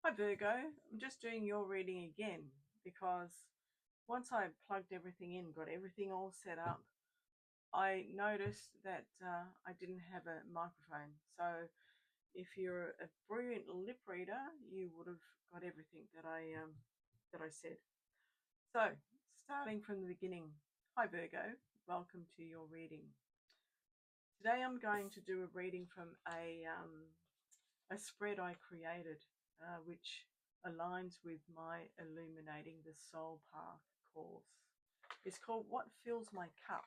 Hi Virgo, I'm just doing your reading again because once I plugged everything in, got everything all set up, I noticed that I didn't have a microphone. So if you're a brilliant lip reader, you would have got everything that I said. So starting from the beginning, hi Virgo, welcome to your reading. Today I'm going to do a reading from a spread I created, which aligns with my Illuminating the Soul Path course. It's called What Fills My Cup.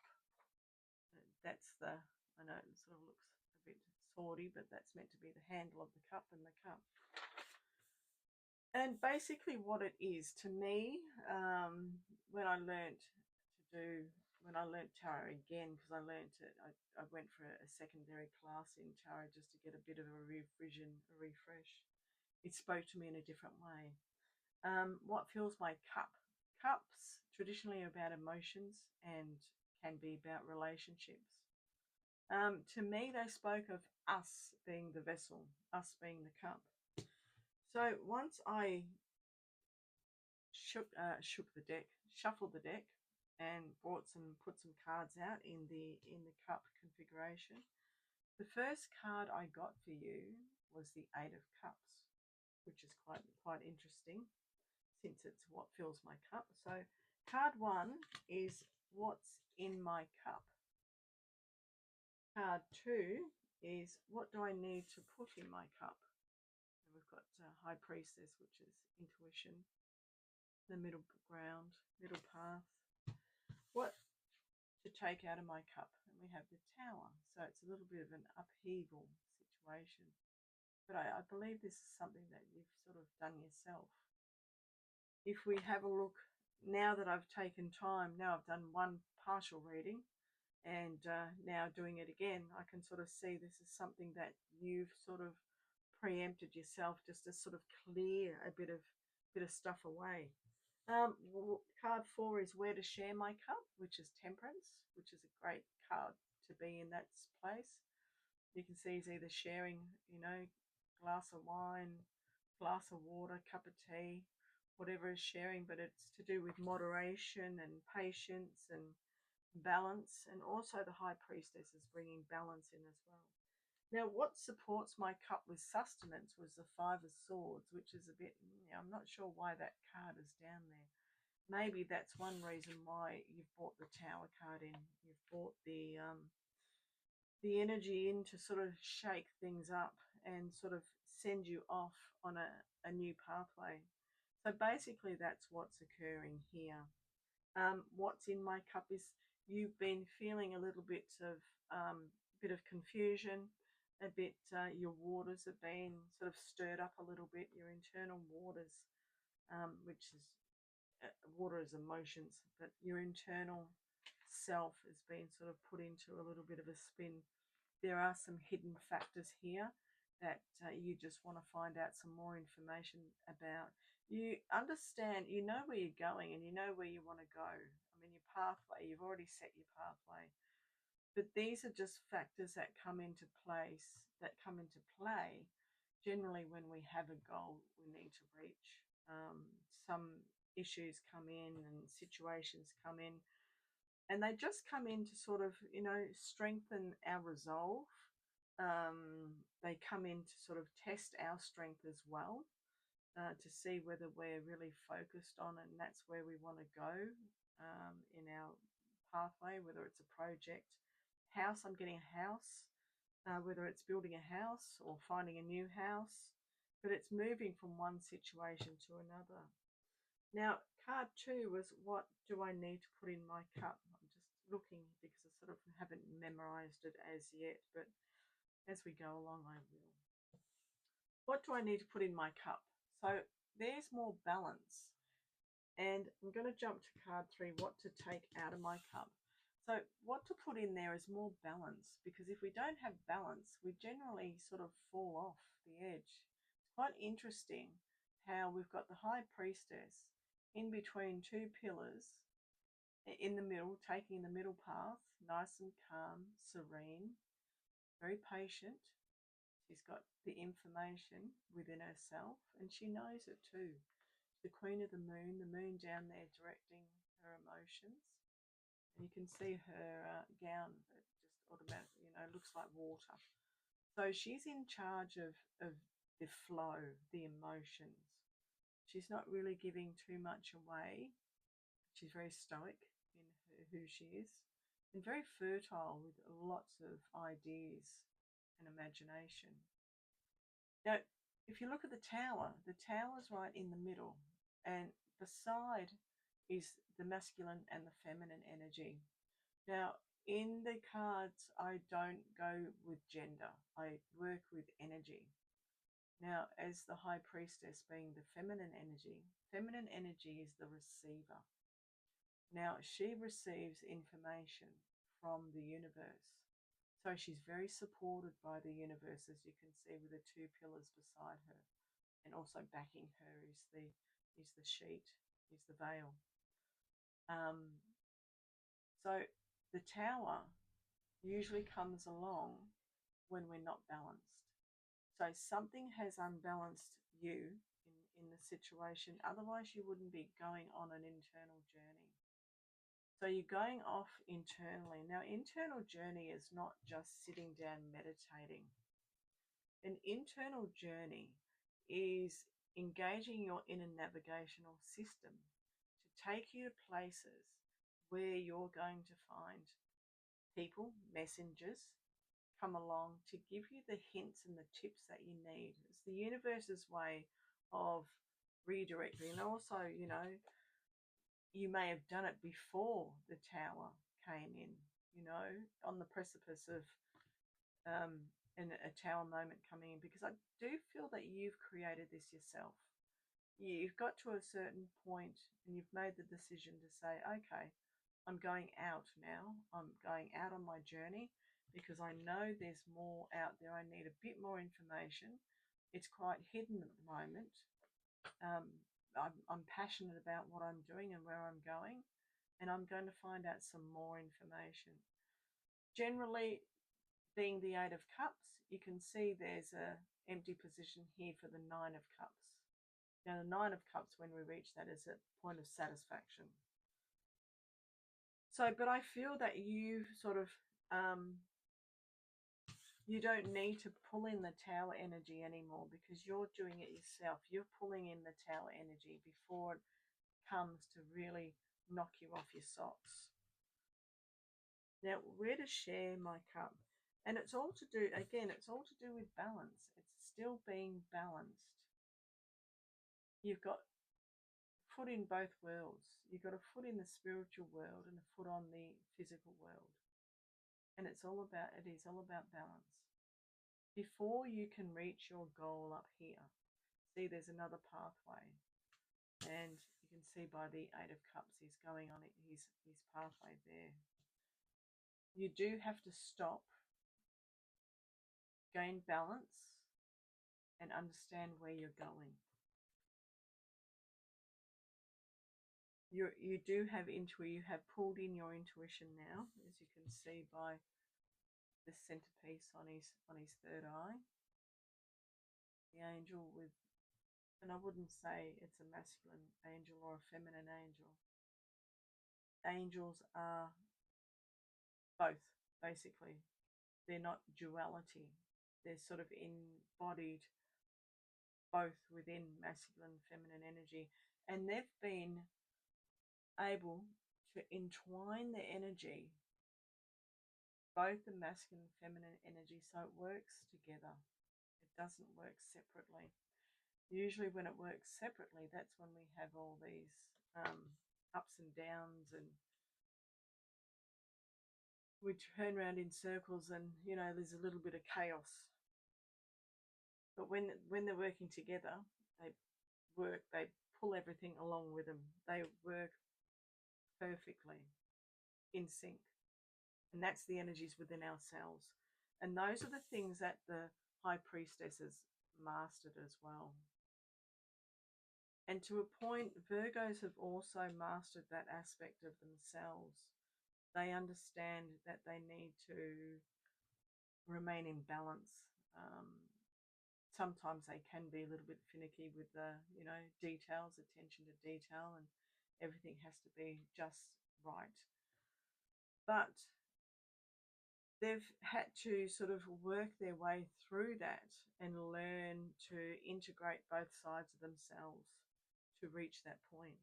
That's I know it sort of looks a bit swordy, but that's meant to be the handle of the cup and the cup. And basically what it is to me, when I learnt tarot again, because I learnt it, I went for a secondary class in tarot just to get a bit of a refresh. It spoke to me in a different way. What fills my cup? Cups traditionally are about emotions and can be about relationships. To me, they spoke of us being the vessel, us being the cup. So once I shook the deck, shuffled the deck, and put some cards out in the cup configuration, the first card I got for you was the Eight of Cups, which is quite interesting since it's what fills my cup. So card one is what's in my cup. Card two is what do I need to put in my cup? And we've got High Priestess, which is intuition, the middle ground, middle path. What to take out of my cup? And we have the Tower. So it's a little bit of an upheaval situation. But I believe this is something that you've sort of done yourself. If we have a look, now that I've taken time, now I've done one partial reading, and now doing it again, I can sort of see this is something that you've sort of preempted yourself just to sort of clear a bit of stuff away. Card four is where to share my cup, which is Temperance, which is a great card to be in that place. You can see he's either sharing, glass of wine, glass of water, cup of tea, whatever is sharing, but it's to do with moderation and patience and balance, and also the High Priestess is bringing balance in as well. Now, what supports my cup with sustenance was the Five of Swords, which is a bit, I'm not sure why that card is down there. Maybe that's one reason why you've brought the Tower card in. You've brought the energy in to sort of shake things up and sort of send you off on a new pathway. So basically that's what's occurring here. What's in my cup is you've been feeling a little bit of confusion, a bit, your waters have been sort of stirred up a little bit, your internal waters, which is water is emotions, but your internal self has been sort of put into a little bit of a spin. There are some hidden factors here that you just want to find out some more information about. You understand, you know where you're going and you know where you want to go. I mean, your pathway, you've already set your pathway. But these are just factors that come into play generally when we have a goal we need to reach. Some issues come in and situations come in, and they just come in to sort of, strengthen our resolve. They come in to sort of test our strength as well, to see whether we're really focused on, and that's where we want to go in our pathway, whether it's a project, house, I'm getting a house, whether it's building a house or finding a new house, but it's moving from one situation to another. Now, card two was what do I need to put in my cup? I'm just looking because I sort of haven't memorized it as yet, but as we go along, I will. What do I need to put in my cup? So there's more balance. And I'm going to jump to card three, what to take out of my cup. So what to put in there is more balance, because if we don't have balance, we generally sort of fall off the edge. It's quite interesting how we've got the High Priestess in between two pillars in the middle, taking the middle path, nice and calm, serene, very patient, She's got the information within herself, and she knows it too. The Queen of the moon down there directing her emotions. And you can see her gown that just automatically, looks like water. So she's in charge of the flow, the emotions. She's not really giving too much away. She's very stoic in who she is, and very fertile with lots of ideas and imagination. Now, if you look at the tower's right in the middle, and beside is the masculine and the feminine energy. Now, in the cards, I don't go with gender. I work with energy. Now, as the High Priestess being the feminine energy is the receiver. Now, she receives information from the universe. So she's very supported by the universe, as you can see with the two pillars beside her. And also backing her is the sheet, is the veil. So the tower usually comes along when we're not balanced. So something has unbalanced you in the situation. Otherwise, you wouldn't be going on an internal journey. So you're going off internally. Now, internal journey is not just sitting down meditating. An internal journey is engaging your inner navigational system to take you to places where you're going to find people, messengers, come along to give you the hints and the tips that you need. It's the universe's way of redirecting. And also, you may have done it before the tower came in, on the precipice of a tower moment coming in, because I do feel that you've created this yourself. You've got to a certain point and you've made the decision to say, okay, I'm going out now. I'm going out on my journey because I know there's more out there. I need a bit more information. It's quite hidden at the moment. I'm passionate about what I'm doing and where I'm going, and I'm going to find out some more information. Generally, being the Eight of Cups, you can see there's a empty position here for the Nine of Cups. Now, the Nine of Cups, when we reach that, is a point of satisfaction. So, but I feel that you sort of, you don't need to pull in the tower energy anymore because you're doing it yourself. You're pulling in the tower energy before it comes to really knock you off your socks. Now, where to share my cup? And it's all to do, again, it's all to do with balance. It's still being balanced. You've got a foot in both worlds. You've got a foot in the spiritual world and a foot on the physical world. And it is all about balance. Before you can reach your goal up here, see there's another pathway. And you can see by the Eight of Cups, he's going on his pathway there. You do have to stop, gain balance, and understand where you're going. You do have you have pulled in your intuition now, as you can see by the centerpiece on his third eye. The angel with, and I wouldn't say it's a masculine angel or a feminine angel. Angels are both, basically. They're not duality. They're sort of embodied both within masculine and feminine energy. And they've been able to entwine the energy, both the masculine and feminine energy, so it works together. It doesn't work separately. Usually when it works separately, that's when we have all these ups and downs, and we turn around in circles, and there's a little bit of chaos. But when they're working together, they pull everything along with them. They work perfectly in sync. And that's the energies within ourselves. And those are the things that the High Priestess has mastered as well. And to a point, Virgos have also mastered that aspect of themselves. They understand that they need to remain in balance. sometimes they can be a little bit finicky with the, you know, details, attention to detail, and everything has to be just right. But they've had to sort of work their way through that and learn to integrate both sides of themselves to reach that point.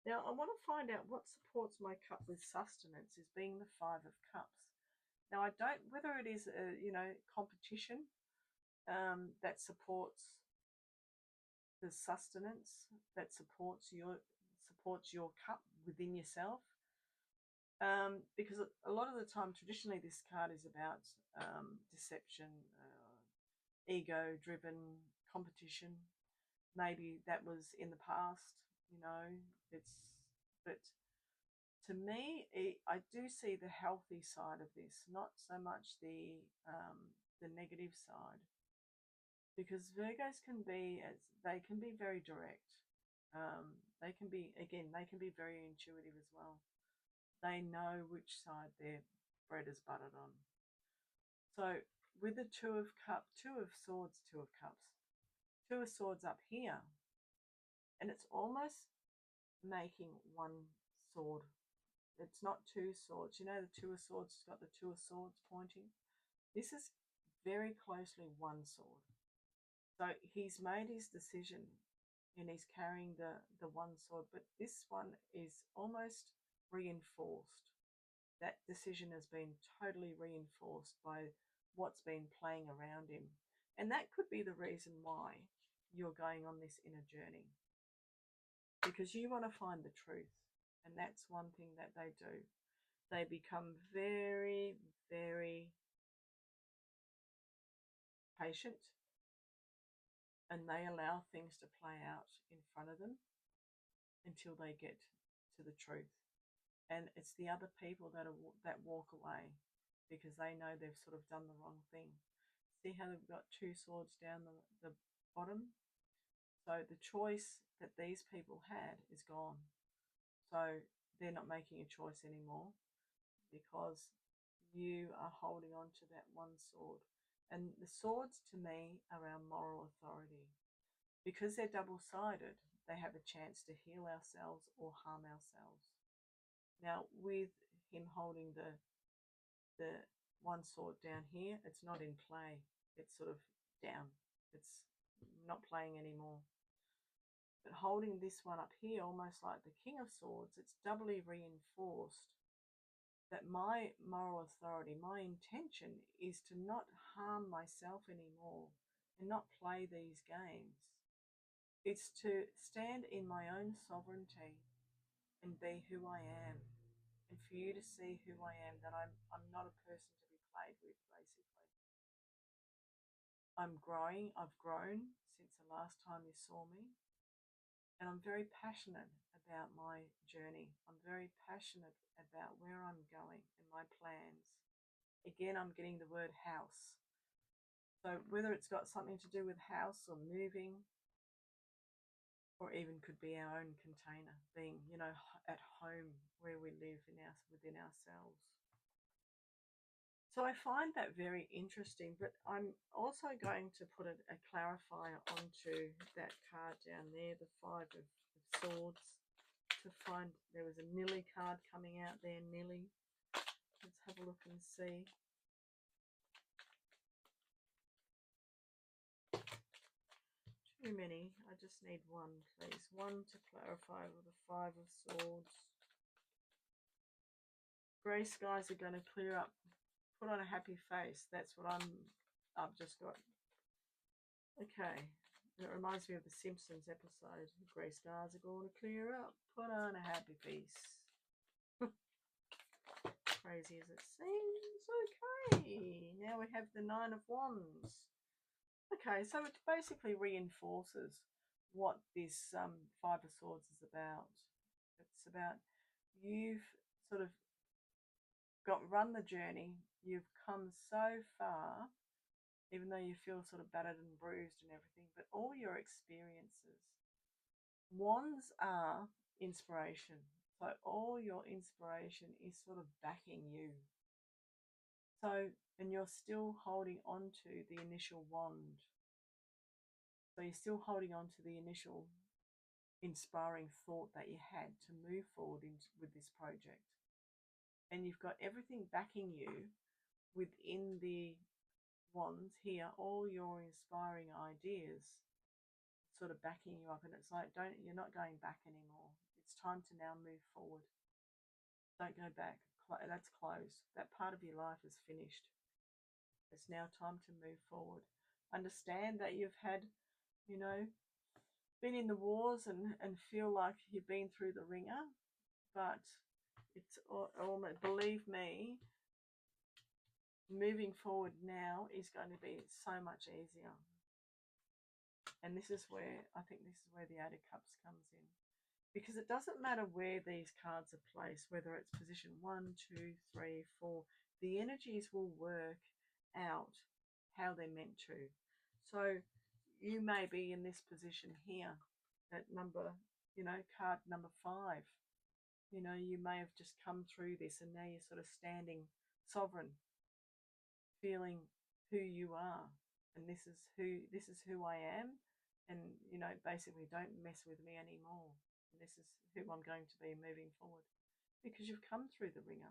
Now, I want to find out what supports my cup with sustenance is being the Five of Cups. Now, I don't, whether it is a, you know, competition that supports the sustenance, that supports your cup within yourself. Because a lot of the time, traditionally, this card is about deception, ego-driven competition. Maybe that was in the past, you know. But to me, I do see the healthy side of this, not so much the negative side, because Virgos can be, as they can be very direct. They can be, again, they can be very intuitive as well. They know which side their bread is buttered on. So with the Two of Cups, Two of Swords, Two of Cups, Two of Swords up here, and it's almost making one sword. It's not two swords. You know, the Two of Swords has got the Two of Swords pointing. This is very closely one sword. So he's made his decision and he's carrying the one sword, but this one is almost reinforced. That decision has been totally reinforced by what's been playing around him. And that could be the reason why you're going on this inner journey, because you want to find the truth. And that's one thing that they do. They become very, very patient, and they allow things to play out in front of them until they get to the truth. And it's the other people that walk away because they know they've sort of done the wrong thing. See how they've got two swords down the bottom? So the choice that these people had is gone. So they're not making a choice anymore because you are holding on to that one sword. And the swords to me are our moral authority. Because they're double-sided, they have a chance to heal ourselves or harm ourselves. Now, with him holding the one sword down here, it's not in play. It's sort of down. It's not playing anymore. But holding this one up here, almost like the King of Swords, it's doubly reinforced that my moral authority, my intention is to not harm myself anymore and not play these games. It's to stand in my own sovereignty and be who I am. And for you to see who I am, that I'm not a person to be played with, basically. I'm growing. I've grown since the last time you saw me. And I'm very passionate about my journey. I'm very passionate about where I'm going and my plans. Again, I'm getting the word house. So whether it's got something to do with house or moving, or even could be our own container, being, you know, at home where we live within ourselves. So I find that very interesting, but I'm also going to put a clarifier onto that card down there, the Five of Swords, to find, there was a Nilly card coming out there, Nilly. Let's have a look and see. Too many. I just need one, please. One to clarify with the Five of Swords. Grey skies are going to clear up. Put on a happy face. That's what I've just got. Okay. And it reminds me of the Simpsons episode. Grey skies are going to clear up. Put on a happy face. Crazy as it seems. Okay. Now we have the Nine of Wands. Okay, so it basically reinforces what this Five of Swords is about. It's about you've sort of run the journey. You've come so far, even though you feel sort of battered and bruised and everything, but all your experiences. Wands are inspiration. So all your inspiration is sort of backing you. So, and you're still holding on to the initial wand So you're still holding on to the initial inspiring thought that you had to move forward with this project. And you've got everything backing you within the wands here, all your inspiring ideas sort of backing you up, and it's like, you're not going back anymore. It's time to now move forward. Don't go back. That's closed. That part of your life is finished. It's now time to move forward. Understand that you've had, you know, been in the wars and feel like you've been through the ringer, but it's almost, believe me, moving forward now is going to be so much easier. And this is where, I think this is where the Eight of Cups comes in. Because it doesn't matter where these cards are placed, whether it's position 1, 2, 3, 4, the energies will work out how they're meant to. So you may be in this position here, at number, card number 5. You may have just come through this and now you're sort of standing sovereign, feeling who you are. And this is who I am. And, basically don't mess with me anymore. And this is who I'm going to be moving forward. Because you've come through the ringer.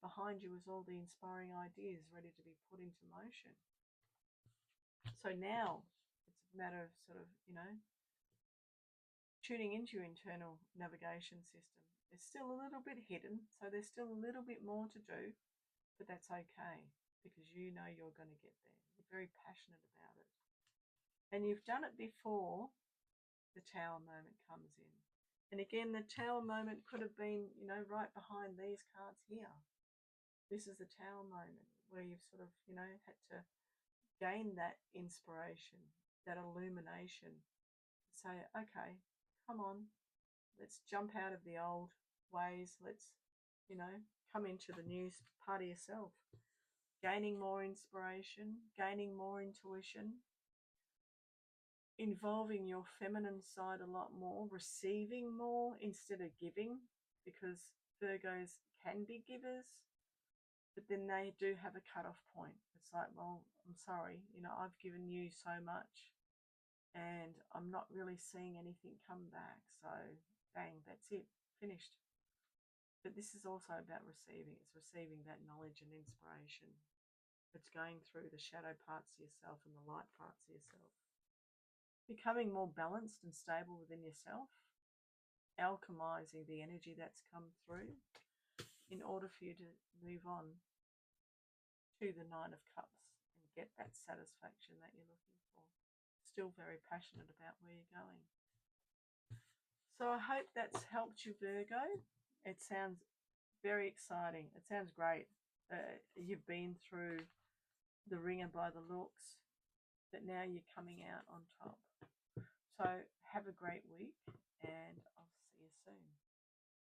Behind you is all the inspiring ideas ready to be put into motion. So now it's a matter of sort of, tuning into your internal navigation system. It's still a little bit hidden, so there's still a little bit more to do, but that's okay because you know you're going to get there. You're very passionate about it. And you've done it before the Tower moment comes in. And again, the Tower moment could have been, right behind these cards here. This is the Tower moment where you've sort of, had to gain that inspiration, that illumination, to say, okay, come on, let's jump out of the old ways. Let's, come into the new part of yourself. Gaining more inspiration, gaining more intuition, involving your feminine side a lot more, receiving more instead of giving, because Virgos can be givers, but then they do have a cutoff point. It's like, well, I'm sorry, I've given you so much and I'm not really seeing anything come back. So bang, that's it, finished. But this is also about receiving. It's receiving that knowledge and inspiration. It's going through the shadow parts of yourself and the light parts of yourself. Becoming more balanced and stable within yourself. Alchemizing the energy that's come through in order for you to move on to the Nine of Cups and get that satisfaction that you're looking for. Still very passionate about where you're going. So I hope that's helped you, Virgo. It sounds very exciting. It sounds great. You've been through the ringer by the looks, but now you're coming out on top. So have a great week and I'll see you soon.